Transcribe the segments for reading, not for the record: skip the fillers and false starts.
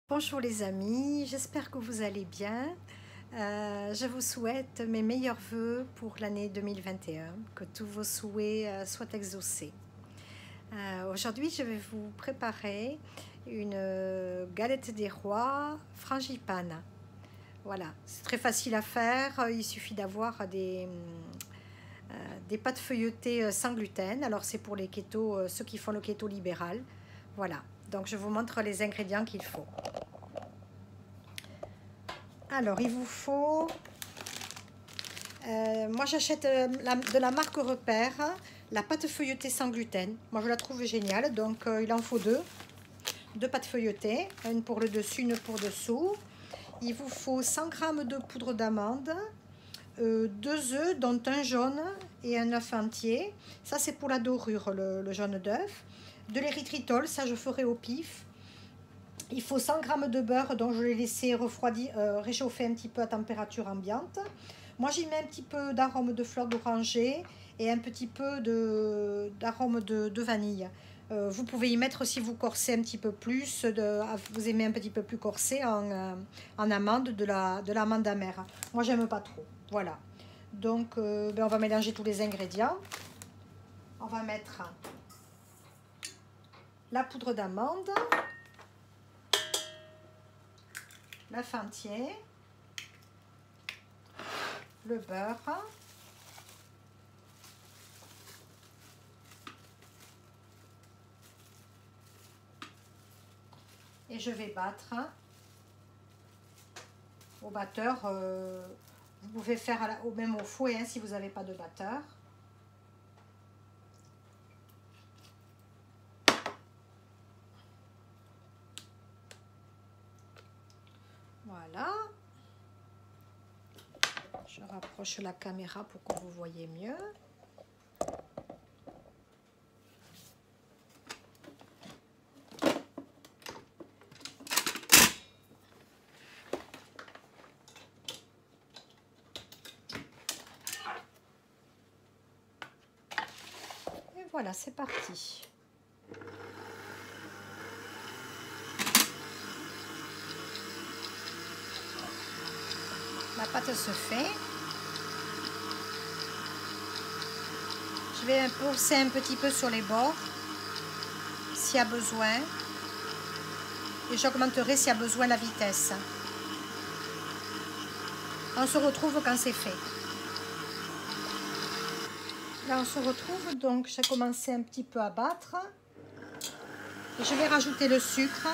Bonjour les amis, j'espère que vous allez bien. Je vous souhaite mes meilleurs vœux pour l'année 2021, que tous vos souhaits soient exaucés. Aujourd'hui, je vais vous préparer une galette des rois frangipane. Voilà, c'est très facile à faire, il suffit d'avoir des pâtes feuilletées sans gluten. Alors c'est pour les keto, ceux qui font le keto libéral. Voilà, donc je vous montre les ingrédients qu'il faut. Alors, il vous faut... moi, j'achète de la marque Repère, la pâte feuilletée sans gluten. Moi, je la trouve géniale. Donc, il en faut deux. Deux pâtes feuilletées. Une pour le dessus, une pour dessous. Il vous faut 100 g de poudre d'amande. Deux œufs, dont un jaune et un œuf entier. Ça, c'est pour la dorure, le jaune d'œuf. De l'érythritol, ça, je ferai au pif. Il faut 100 g de beurre, dont je l'ai laissé refroidir, réchauffer un petit peu à température ambiante. Moi, j'y mets un petit peu d'arôme de fleur d'oranger et un petit peu d'arôme de vanille. Vous pouvez y mettre, si vous corsez un petit peu plus, vous aimez un petit peu plus corsé, en amande, de l'amande amère. Moi, j'aime pas trop. Voilà. Donc, on va mélanger tous les ingrédients. On va mettre la poudre d'amande, l'œuf entier, le beurre, et je vais battre au batteur. Vous pouvez faire même au fouet, hein, si vous n'avez pas de batteur. Voilà. Je rapproche la caméra pour que vous voyez mieux. Et voilà, c'est parti. La pâte se fait. Je vais pousser un petit peu sur les bords, s'il y a besoin. Et j'augmenterai s'il y a besoin la vitesse. On se retrouve quand c'est fait. Là, on se retrouve, donc j'ai commencé un petit peu à battre. Et je vais rajouter le sucre.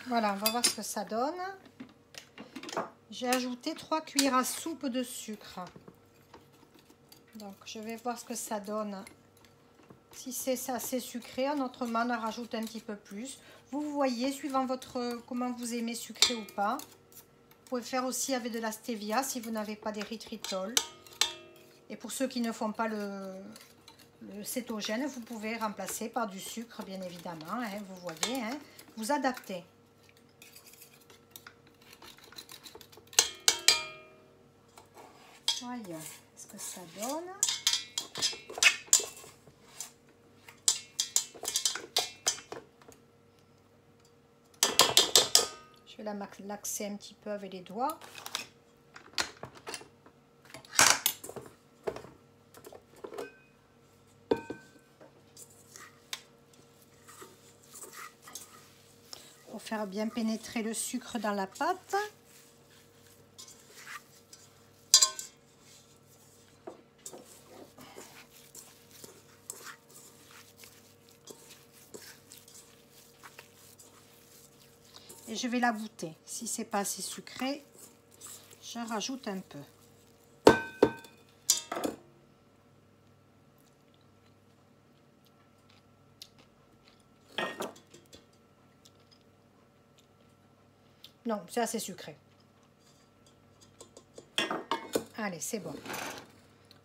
Voilà, on va voir ce que ça donne. J'ai ajouté 3 cuillères à soupe de sucre. Donc, je vais voir ce que ça donne. Si c'est assez sucré, autrement, on en rajoute un petit peu plus. Vous voyez, suivant comment vous aimez sucré ou pas. Vous pouvez faire aussi avec de la stevia si vous n'avez pas d'érythritol. Et pour ceux qui ne font pas le cétogène, vous pouvez remplacer par du sucre, bien évidemment. Hein, vous voyez, hein, vous adaptez. Voyons ce que ça donne. Je vais la laxer un petit peu avec les doigts. Pour faire bien pénétrer le sucre dans la pâte. Et je vais la goûter. Si c'est pas assez sucré, j'en rajoute un peu. Non, c'est assez sucré. Allez, c'est bon.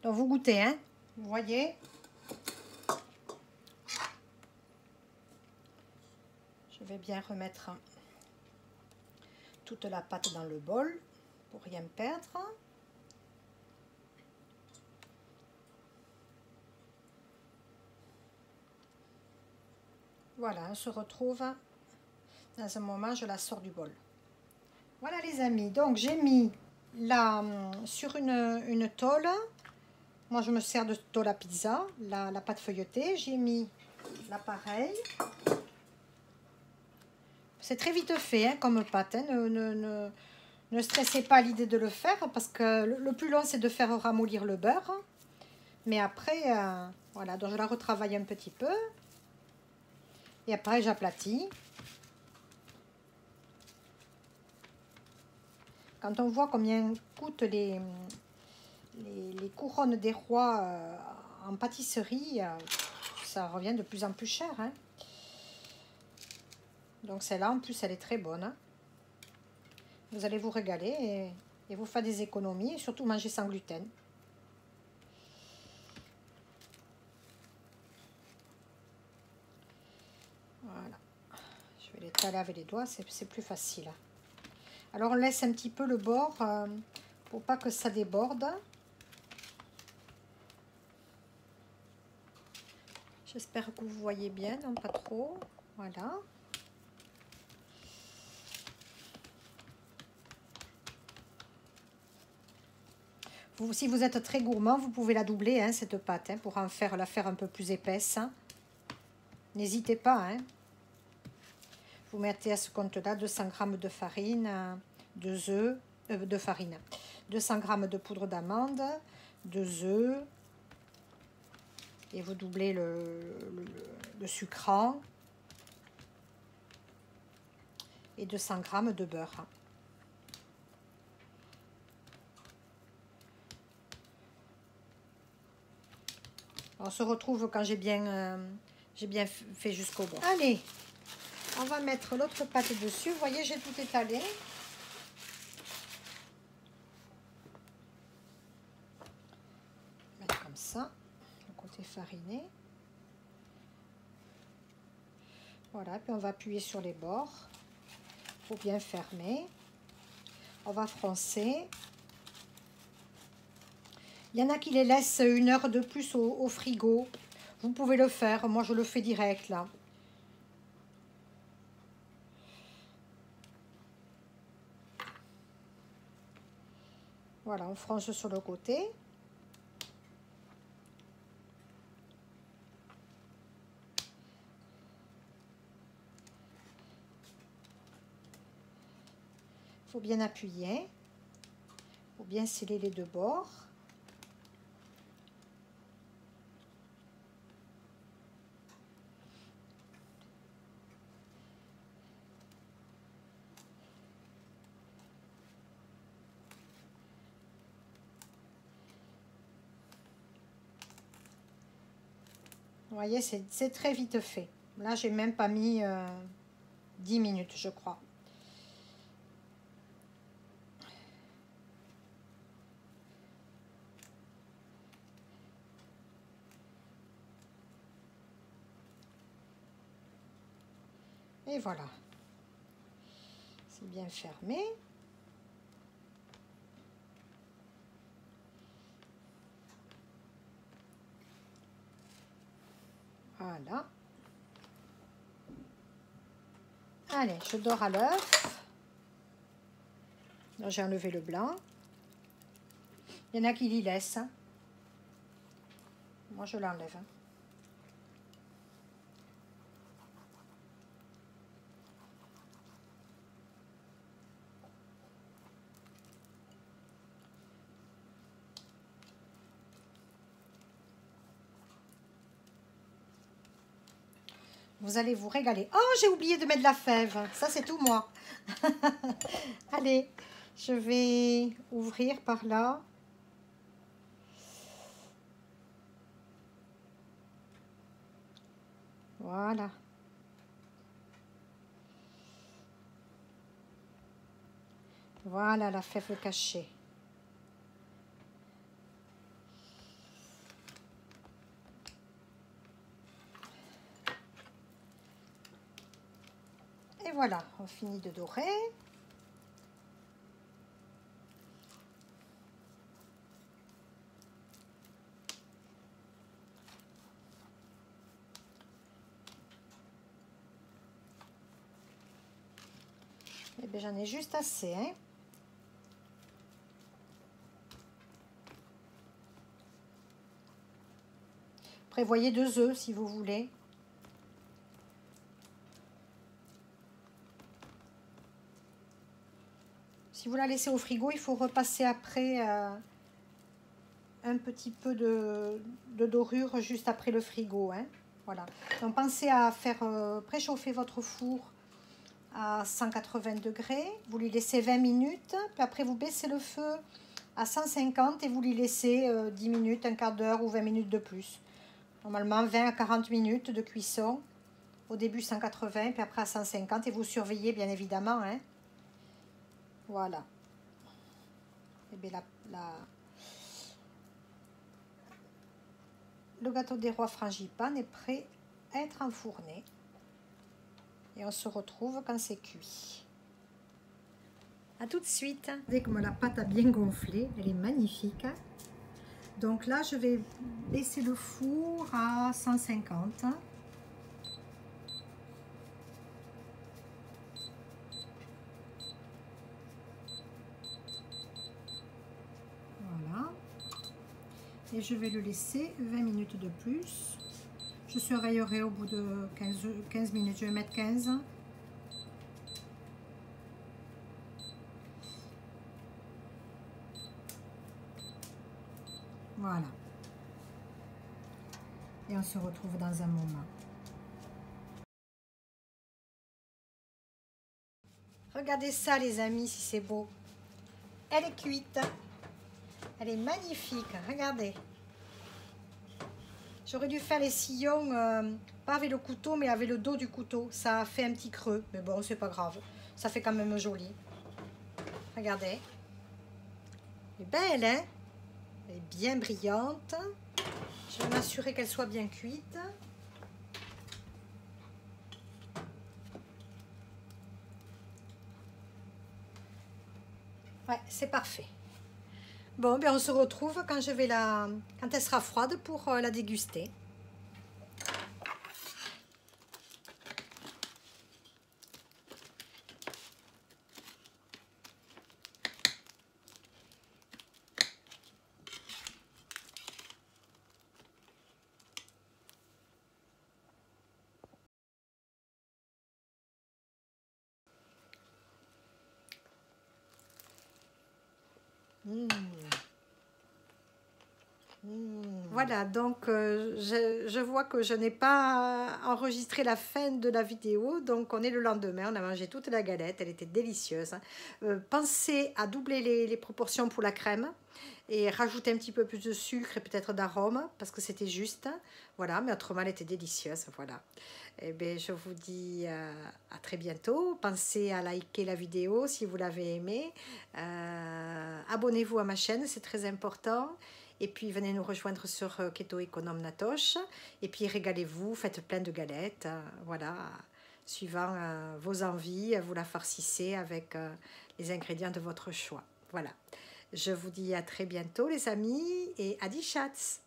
Donc, vous goûtez, hein. Vous voyez. Je vais bien remettre toute la pâte dans le bol pour rien perdre. Voilà, on se retrouve dans un moment, je la sors du bol. Voilà les amis, donc j'ai mis là sur une tôle. Moi je me sers de tôle à pizza, la pâte feuilletée. J'ai mis l'appareil. C'est très vite fait hein, comme pâte. Hein. Ne stressez pas à l'idée de le faire parce que le plus long c'est de faire ramollir le beurre. Mais après, voilà, donc je la retravaille un petit peu. Et après j'aplatis. Quand on voit combien coûtent les couronnes des rois en pâtisserie, ça revient de plus en plus cher. Hein. Donc celle-là, en plus, elle est très bonne. Hein. Vous allez vous régaler et vous faire des économies et surtout manger sans gluten. Voilà. Je vais l'étaler avec les doigts, c'est plus facile. Alors on laisse un petit peu le bord pour pas que ça déborde. J'espère que vous voyez bien, non pas trop. Voilà. Si vous êtes très gourmand, vous pouvez la doubler, hein, cette pâte, hein, pour la faire un peu plus épaisse. Hein. N'hésitez pas. Hein. Vous mettez à ce compte-là 200 g de farine, 2 œufs, de farine, 200 g de poudre d'amande, 2 œufs, et vous doublez le sucrant, et 200 g de beurre. On se retrouve quand j'ai bien fait jusqu'au bout. Allez, on va mettre l'autre pâte dessus. Vous voyez, j'ai tout étalé. Mettre comme ça, le côté fariné. Voilà, puis on va appuyer sur les bords pour bien fermer. On va froncer. Il y en a qui les laissent 1 heure de plus au frigo. Vous pouvez le faire. Moi, je le fais direct, là. Voilà, on fronce sur le côté. Il faut bien appuyer. Il faut bien sceller les 2 bords. Vous voyez, c'est très vite fait. Là, j'ai même pas mis 10 minutes, je crois. Et voilà. C'est bien fermé. Voilà. Allez, je dors à l'œuf. J'ai enlevé le blanc. Il y en a qui l'y laissent. Moi, je l'enlève. Vous allez vous régaler. Oh, j'ai oublié de mettre de la fève. Ça, c'est tout moi. Allez, je vais ouvrir par là. Voilà. Voilà la fève cachée. Et voilà, on finit de dorer. Et bien j'en ai juste assez, hein. Prévoyez 2 œufs si vous voulez. Si vous la laissez au frigo, il faut repasser après un petit peu de dorure juste après le frigo, hein. Voilà. Donc pensez à faire préchauffer votre four à 180 degrés. Vous lui laissez 20 minutes. Puis après, vous baissez le feu à 150 et vous lui laissez 10 minutes, un quart d'heure ou 20 minutes de plus. Normalement, 20 à 40 minutes de cuisson. Au début, 180, puis après à 150. Et vous surveillez, bien évidemment, hein. Voilà. Et bien, le gâteau des rois frangipane est prêt à être enfourné. Et on se retrouve quand c'est cuit. A tout de suite. Vous voyez comme la pâte a bien gonflé, elle est magnifique. Donc là, je vais baisser le four à 150. Voilà. Et je vais le laisser 20 minutes de plus. Je surveillerai au bout de 15 minutes, je vais mettre 15. Voilà. Et on se retrouve dans un moment. Regardez ça les amis, si c'est beau. Elle est cuite. Elle est magnifique, regardez. J'aurais dû faire les sillons, pas avec le couteau, mais avec le dos du couteau. Ça a fait un petit creux, mais bon, c'est pas grave. Ça fait quand même joli. Regardez. Elle est belle, hein? Elle est bien brillante. Je vais m'assurer qu'elle soit bien cuite. Ouais, c'est parfait. Bon, ben on se retrouve quand quand elle sera froide pour la déguster. Voilà, donc je vois que je n'ai pas enregistré la fin de la vidéo, donc on est le lendemain, on a mangé toute la galette, elle était délicieuse. Pensez à doubler les proportions pour la crème et rajouter un petit peu plus de sucre et peut-être d'arôme, parce que c'était juste, voilà, mais autrement elle était délicieuse, voilà. Et bien, je vous dis à très bientôt, pensez à liker la vidéo si vous l'avez aimée, abonnez-vous à ma chaîne, c'est très important. Et puis, venez nous rejoindre sur Keto Économe Natoche. Et puis, régalez-vous, faites plein de galettes. Voilà, suivant vos envies, vous la farcissez avec les ingrédients de votre choix. Voilà. Je vous dis à très bientôt, les amis, et adi chats!